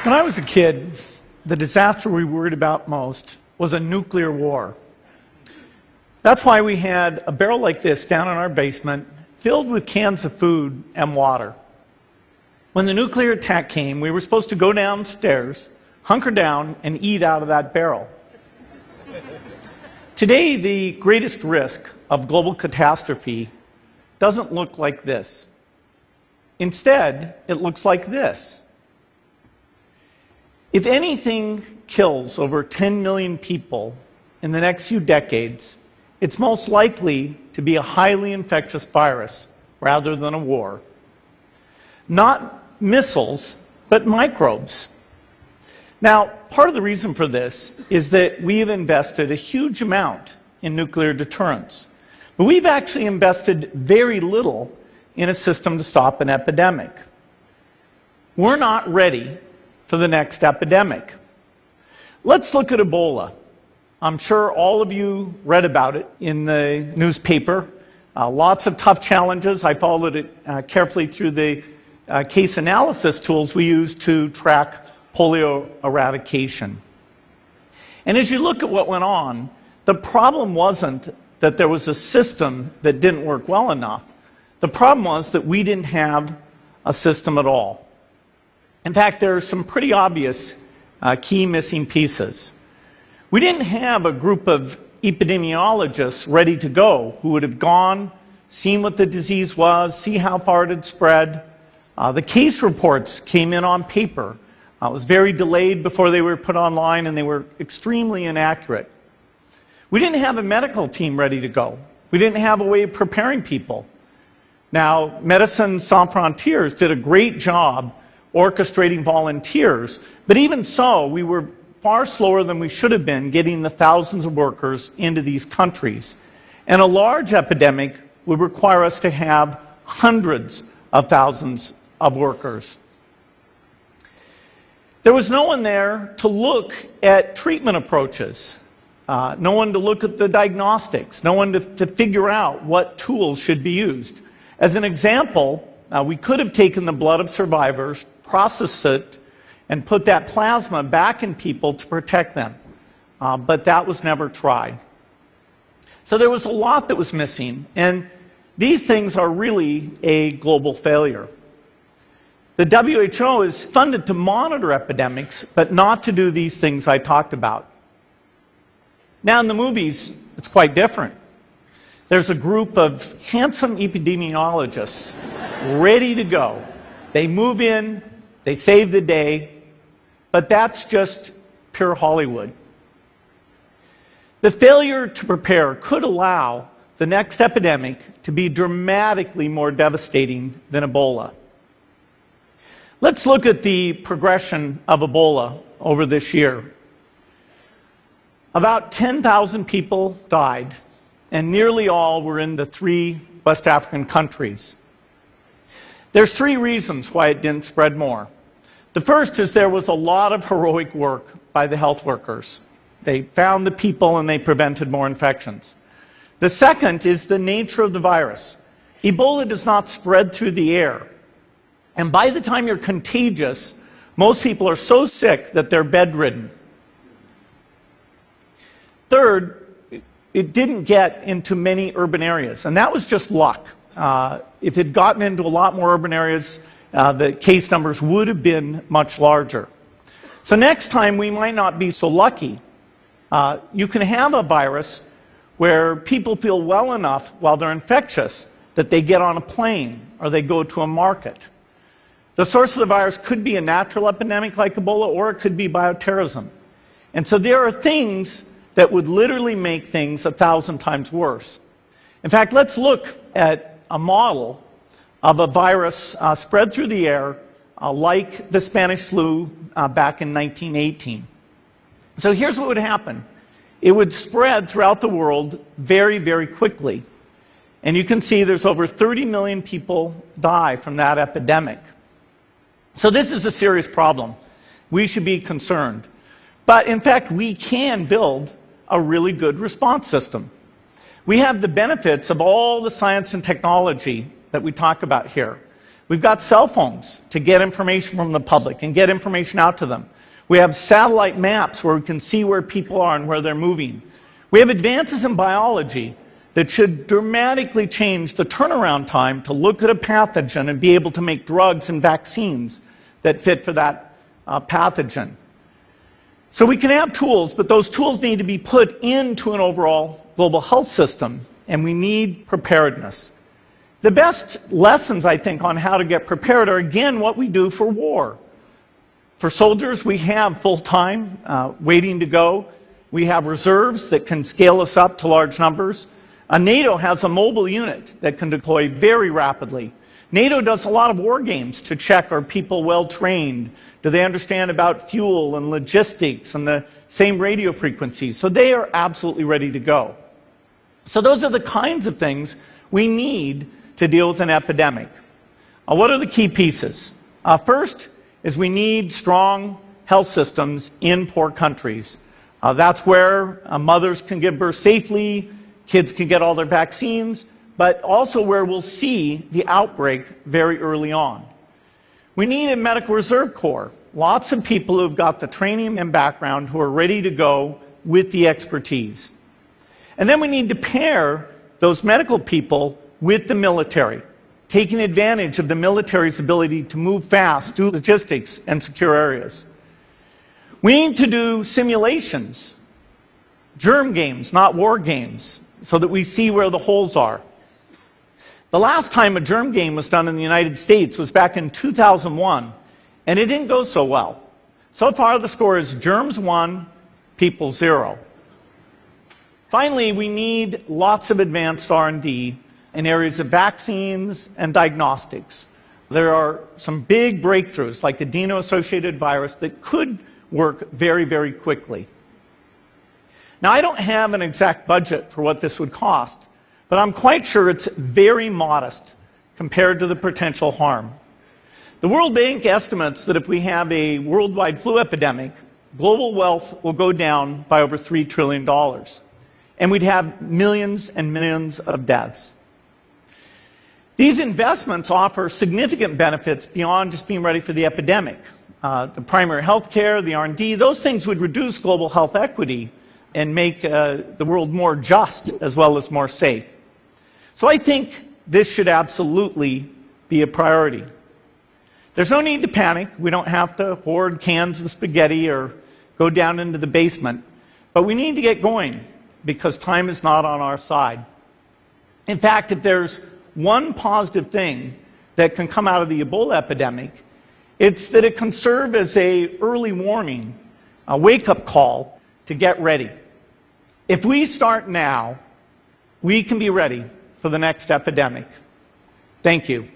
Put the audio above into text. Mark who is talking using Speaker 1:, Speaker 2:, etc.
Speaker 1: When I was a kid, the disaster we worried about most was a nuclear war. That's why we had a barrel like this down in our basement, filled with cans of food and water. When the nuclear attack came, we were supposed to go downstairs, hunker down, and eat out of that barrel. Today, the greatest risk of global catastrophe doesn't look like this. Instead, it looks like this. If anything kills over 10 million people in the next few decades, it's most likely to be a highly infectious virus rather than a war. Not missiles, but microbes. Now, part of the reason for this is that we have invested a huge amount in nuclear deterrence, but we've actually invested very little in a system to stop an epidemic. We're not ready for the next epidemic. Let's look at Ebola. I'm sure all of you read about it in the newspaper. Lots of tough challenges. I followed it carefully through the case analysis tools we use to track polio eradication. And as you look at what went on, the problem wasn't that there was a system that didn't work well enough. The problem was that we didn't have a system at all. In fact, there are some pretty obvious key missing pieces. We didn't have a group of epidemiologists ready to go who would have gone, seen what the disease was, see how far it had spread. The case reports came in on paper. It was very delayed before they were put online, and they were extremely inaccurate. We didn't have a medical team ready to go. We didn't have a way of preparing people. Now, Médecins Sans Frontières did a great job orchestrating volunteers, but even so, we were far slower than we should have been getting the thousands of workers into these countries. And a large epidemic would require us to have hundreds of thousands of workers. There was no one there to look at treatment approaches, no one to look at the diagnostics, no one to figure out what tools should be used. As an example, we could have taken the blood of survivors, processed it, and put that plasma back in people to protect them. But that was never tried. So there was a lot that was missing, and these things are really a global failure. The WHO is funded to monitor epidemics, but not to do these things I talked about. Now in the movies, it's quite different. There's a group of handsome epidemiologists ready to go. They move in, they save the day, but that's just pure Hollywood. The failure to prepare could allow the next epidemic to be dramatically more devastating than Ebola. Let's look at the progression of Ebola over this year. About 10,000 people died, and nearly all were in the 3 West African countries. There's 3 reasons why it didn't spread more. The first is there was a lot of heroic work by the health workers. They found the people and they prevented more infections. The second is the nature of the virus. Ebola does not spread through the air. And by the time you're contagious, most people are so sick that they're bedridden. Third, it didn't get into many urban areas, and that was just luck. If it had gotten into a lot more urban areas, the case numbers would have been much larger. So next time, we might not be so lucky. You can have a virus where people feel well enough while they're infectious that they get on a plane or they go to a market. The source of the virus could be a natural epidemic like Ebola, or it could be bioterrorism. And so there are things that would literally make things 1,000 times worse. In fact, let's look at a model of a virus spread through the air like the Spanish flu back in 1918. So here's what would happen. It would spread throughout the world very, very quickly. And you can see there's over 30 million people die from that epidemic. So this is a serious problem. We should be concerned. But in fact, we can build a really good response system. We have the benefits of all the science and technology that we talk about here. We've got cell phones to get information from the public and get information out to them. We have satellite maps where we can see where people are and where they're moving. We have advances in biology that should dramatically change the turnaround time to look at a pathogen and be able to make drugs and vaccines that fit for that pathogen. So we can have tools, but those tools need to be put into an overall global health system, and we need preparedness. The best lessons, I think, on how to get prepared are, again, what we do for war. For soldiers, we have full-time waiting to go. We have reserves that can scale us up to large numbers. NATO has a mobile unit that can deploy very rapidly. NATO does a lot of war games to check, are people well trained? Do they understand about fuel and logistics and the same radio frequencies? So they are absolutely ready to go. So those are the kinds of things we need to deal with an epidemic. What are the key pieces? First is we need strong health systems in poor countries. That's where mothers can give birth safely, kids can get all their vaccines, but also where we'll see the outbreak very early on. We need a medical reserve corps, lots of people who've got the training and background who are ready to go with the expertise. And then we need to pair those medical people with the military, taking advantage of the military's ability to move fast, do logistics, and secure areas. We need to do simulations, germ games, not war games, so that we see where the holes are. The last time a germ game was done in the United States was back in 2001, and it didn't go so well. So far, the score is germs 1, people 0. Finally, we need lots of advanced R&D in areas of vaccines and diagnostics. There are some big breakthroughs, like the adeno-associated virus, that could work very, very quickly. Now, I don't have an exact budget for what this would cost, but I'm quite sure it's very modest compared to the potential harm. The World Bank estimates that if we have a worldwide flu epidemic, global wealth will go down by over $3 trillion, and we'd have millions and millions of deaths. These investments offer significant benefits beyond just being ready for the epidemic. The primary health care, the R&D, those things would reduce global health equity and make the world more just as well as more safe. So I think this should absolutely be a priority. There's no need to panic. We don't have to hoard cans of spaghetti or go down into the basement. But we need to get going because time is not on our side. In fact, if there's one positive thing that can come out of the Ebola epidemic, it's that it can serve as an early warning, a wake-up call to get ready. If we start now, we can be ready for the next epidemic. Thank you.